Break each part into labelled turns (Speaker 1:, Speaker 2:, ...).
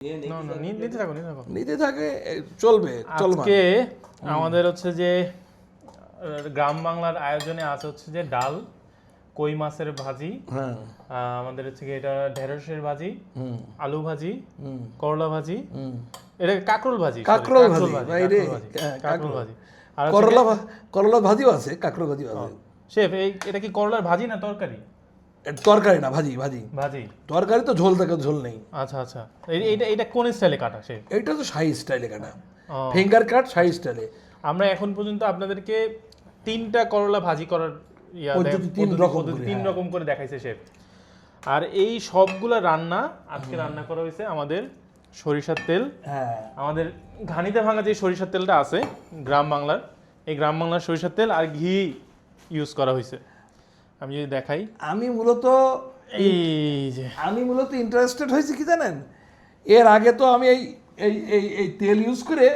Speaker 1: নিতে থাকে চলবে।
Speaker 2: আজকে আমাদের হচ্ছে যে গ্রাম বাংলার আয়োজনে আছে হচ্ছে যে ডাল, কই মাছের ভাজি, আমাদের হচ্ছে কি এটা ঢেঁড়সের ভাজি, আলু ভাজি, করলা ভাজি, এটা কাঁকরোল ভাজি,
Speaker 1: কাঁকরোল ভাজি,
Speaker 2: কাঁকরোল ভাজি, আর
Speaker 1: করলা ভাজিও আছে, কাঁকরোল ভাজিও আছে।
Speaker 2: শেফ এটা কি করলার ভাজি না তরকারি?
Speaker 1: তরকারি না, ভাজি ভাজি
Speaker 2: ভাজি।
Speaker 1: তরকারি তো ঝোল থাকে, ঝোল নেই।
Speaker 2: আচ্ছা আচ্ছা, এটা কোন স্টাইলে কাটা শেফ?
Speaker 1: এইটা তো শাহী স্টাইলে কাটা, ফিঙ্গার কাট শাহী স্টাইলে।
Speaker 2: আমরা এখন পর্যন্ত আপনাদেরকে 3টা করলা ভাজি করার তিন রকম করে দেখাইছে শেফ। আর এই সবগুলা রান্না আজকে রান্না করা হয়েছে আমাদের সরিষার তেল, আমাদের ঘানিতে ভাঙা যে সরিষার তেলটা আছে গ্রাম বাংলার, এই গ্রাম বাংলার সরিষার তেল আর ঘি ইউজ করা হয়েছে। আমি যদি দেখাই,
Speaker 1: আমি মূলত ইন্টারেস্টেড হয়েছি কি জানেন, এর আগে তো আমি এই তেল ইউজ করে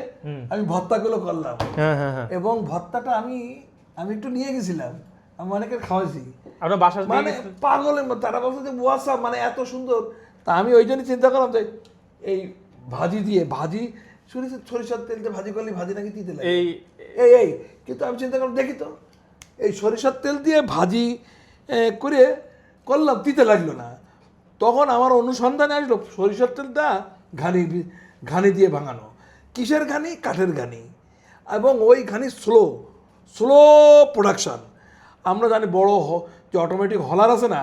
Speaker 1: আমি ভর্তাগুলো করলাম, এবং ভর্তাটা আমি একটু নিয়ে গেছিলাম, আমি অনেকের খাওয়াইছি, মানে পাগলের মতো। তারা বলছে যে ওয়াসা, মানে এত সুন্দর। তা আমি ওই জন্য চিন্তা করলাম যে এই ভাজি সরিষার তেল দিয়ে ভাজি করলে ভাজি নাকি তিতে লাগে এই কিন্তু আমি চিন্তা করলাম দেখি তো, এই সরিষার তেল দিয়ে ভাজি করে করলাম, তিতে লাগলো না। তখন আমার অনুসন্ধানে আসলো সরিষার তেলটা ঘানি দিয়ে ভাঙানো। কিসের ঘানি? কাঠের ঘানি, এবং ওই ঘানি স্লো প্রোডাকশান। আমরা জানি বড় যে অটোমেটিক হলার আছে না,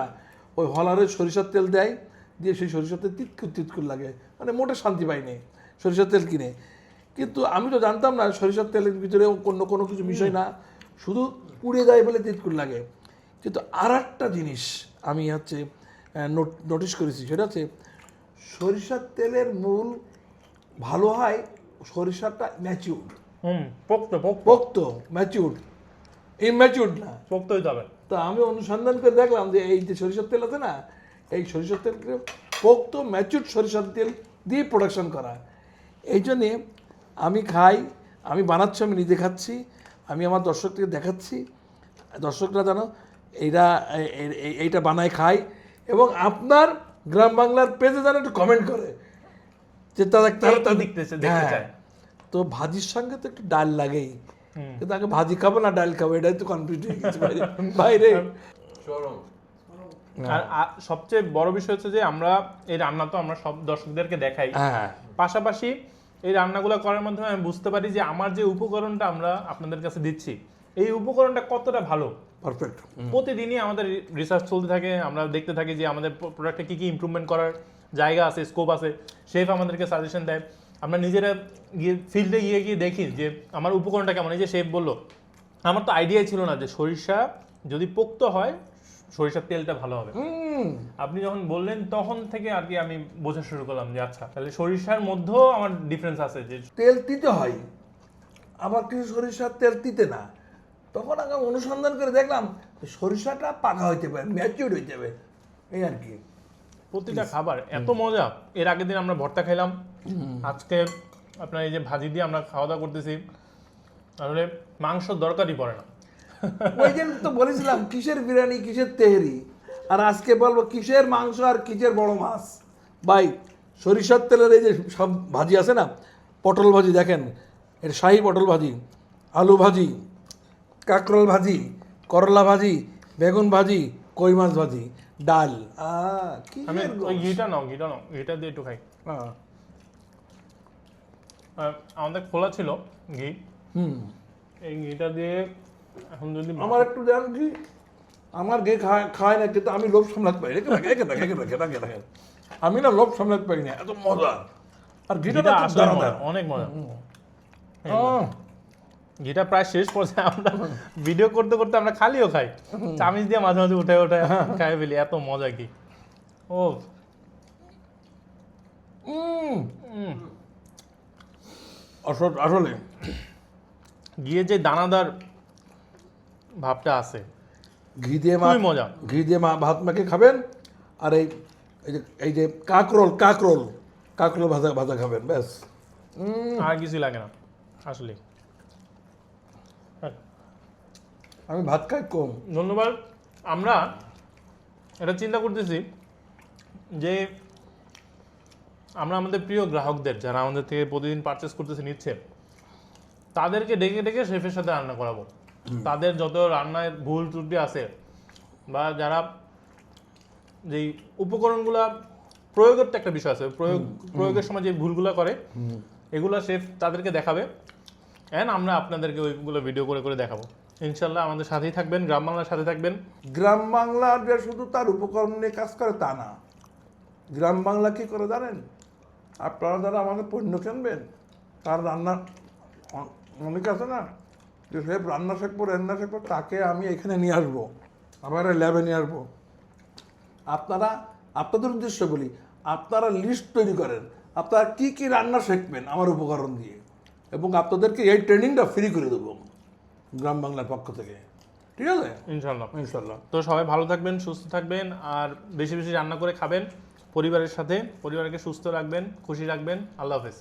Speaker 1: ওই হলারে সরিষার তেল দেয়, দিয়ে সেই সরিষার তেল তিতকুর লাগে, মানে মোটে শান্তি পাইনি সরিষার তেল কিনে। কিন্তু আমি তো জানতাম না সরিষার তেলের ভিতরে কোনো কিছু বিষয় না, শুধু পুড়ে যায় বলে তিতকুর লাগে। কিন্তু আর একটা জিনিস আমি নোটিশ করেছি, সেটা হচ্ছে সরিষার তেলের মূল ভালো হয় সরিষাটা ম্যাচিউর, পোক্ত ম্যাচিউর, ইম্যাচিউর না,
Speaker 2: পোক্ত হইতে হবে।
Speaker 1: তো আমি অনুসন্ধান করে দেখলাম যে এই যে সরিষার তেল আছে না, এই সরিষার তেলকে পোক্ত ম্যাচিউর সরিষার তেল দিয়ে প্রোডাকশন করা। এই জন্যে আমি খাই, আমি বানাচ্ছি, আমি নিজে খাচ্ছি, আমি আমার দর্শককে দেখাচ্ছি, দর্শকরা জানো এইটা বানায় খাই, এবং আপনার গ্রাম বাংলার পেজে যেন একটু কমেন্ট করে যে তারা
Speaker 2: দেখতে চায়।
Speaker 1: তো ভাজির সঙ্গে তো একটু ডাল লাগেই, কিন্তু আগে ভাজি খাবো না ডাল খাবো, এটাই তো কনফিউজ হয়ে গেছে বাইরে।
Speaker 2: আর সবচেয়ে বড় বিষয় হচ্ছে যে আমরা এই রান্না তো আমরা সব দর্শকদেরকে দেখাই, পাশাপাশি এই রান্নাগুলো করার মাধ্যমে আমি বুঝতে পারি যে আমার যে উপকরণটা আমরা আপনাদের কাছে দিচ্ছি, এই উপকরণটা কতটা ভালো,
Speaker 1: পারফেক্ট।
Speaker 2: প্রতিদিনই আমাদের রিসার্চ চলতে থাকে, আমরা দেখতে থাকি যে আমাদের প্রোডাক্টে কী ইমপ্রুভমেন্ট করার জায়গা আছে, স্কোপ আছে। শেফ আমাদেরকে সাজেশন দেয়, আমরা নিজেরা গিয়ে ফিল্ডে গিয়ে দেখি যে আমার উপকরণটা কেমন। এই যে শেফ বললো, আমার তো আইডিয়াই ছিল না যে সরিষা যদি পোক্ত হয় সরিষার তেলটা ভালো হবে। আপনি যখন বললেন তখন থেকে আর কি আমি বোঝা শুরু করলাম যে আচ্ছা, তাহলে সরিষার মধ্যেও আমার ডিফারেন্স আছে, যে
Speaker 1: তেল তিতে হয়, আবার কিছু সরিষার তেল তিতে না। তখন আমি অনুসন্ধান করে দেখলাম সরিষাটা পাকা হইতে পারে, ম্যাচিউর হইতে হবে, এই আর কি।
Speaker 2: প্রতিটা খাবার এত মজা। এর আগের দিন আমরা ভর্তা খাইলাম, আজকে আপনার এই যে ভাজি দিয়ে আমরা খাওয়া দাওয়া করতেছি, আসলে মাংস দরকারই পড়ে না।
Speaker 1: ওই দিন তো বলেছিলাম কিসের বিরিয়ানি কিসের তেহেরি, আর আজকে বলবো কিসের মাংস আর কিসের বড় মাছ। ভাই সরিষার তেলের এই যে সব ভাজি আছে না, পটল ভাজি দেখেন, এর শাহী পটল ভাজি, আলু ভাজি, কাঁকরোল ভাজি, করলা ভাজি, বেগুন ভাজি, কই মাছ ভাজি, ডাল।
Speaker 2: আমি ওই ঘিটা নাও, ঘিটা দিয়ে একটু খাই। আমাদের খোলা ছিল ঘি, এই ঘিটা দিয়ে এখন যদি
Speaker 1: আমার একটু দেন ঘি, আমার ঘি খায় না, কিন্তু আমি লোভ সামলাতে পারি। রেখে আমি না লোভ সামলাতে পারি না, এত মজা। আর ঘিটা
Speaker 2: অনেক মজা। ঘিটা প্রায় শেষ পর্যায়ে, আমরা ভিডিও করতে করতে আমরা খালিও খাই, চামিচ দিয়ে মাঝে মাঝে উঠে খাই ফেলি, এত মজা কি। ও
Speaker 1: আসলে
Speaker 2: গিয়ে যে দানাদার ভাবটা আছে,
Speaker 1: ঘি দিয়ে
Speaker 2: মজা,
Speaker 1: ঘি দিয়ে ভাত মাখে খাবেন। আর এই যে কাঁকরোল ভাজা খাবেন, ব্যাস,
Speaker 2: আর কিছু লাগে না আসলে।
Speaker 1: আমি ভাত খাই কম।
Speaker 2: ধন্যবাদ। আমরা এটা চিন্তা করতেছি যে আমরা আমাদের প্রিয় গ্রাহকদের যারা আমাদের থেকে প্রতিদিন পারচেস করতেছে নিচ্ছে তাদেরকে ডেকে ডেকে শেফের সাথে রান্না করাবো। তাদের যত রান্নায় ভুল ত্রুটি আছে বা যারা যেই উপকরণগুলা প্রয়োগের তো একটা বিষয় আছে, প্রয়োগের সময় যে ভুলগুলো করে এগুলো শেফ তাদেরকে দেখাবে, অ্যান্ড আমরা আপনাদেরকে ওইগুলো ভিডিও করে করে দেখাবো। ইনশাল্লাহ আমাদের সাথেই থাকবেন, গ্রাম বাংলার সাথে থাকবেন।
Speaker 1: গ্রাম বাংলার যে শুধু তার উপকরণ নিয়ে কাজ করে তা না, গ্রাম বাংলা কি করে জানেন? আপনারা যারা আমাদের পণ্য কিনবেন তার রান্না অনেকে আছে না যে শেফ রান্না শিখবো তাকে আমি এখানে নিয়ে আসবো, আবার ল্যাবে নিয়ে আসবো। আপনারা আপনাদের উদ্দেশ্য বলি, আপনারা লিস্ট তৈরি করেন আপনারা কি কি রান্না শিখবেন আমার উপকরণ দিয়ে, এবং আপনাদেরকে এই ট্রেনিংটা ফ্রি করে দেবো গ্রাম বাংলার পক্ষ থেকে। ঠিক আছে?
Speaker 2: ইনশাল্লাহ।
Speaker 1: ইনশাল্লাহ।
Speaker 2: তো সবাই ভালো থাকবেন, সুস্থ থাকবেন, আর বেশি বেশি রান্না করে খাবেন পরিবারের সাথে, পরিবারকে সুস্থ রাখবেন, খুশি রাখবেন। আল্লাহ হাফেজ।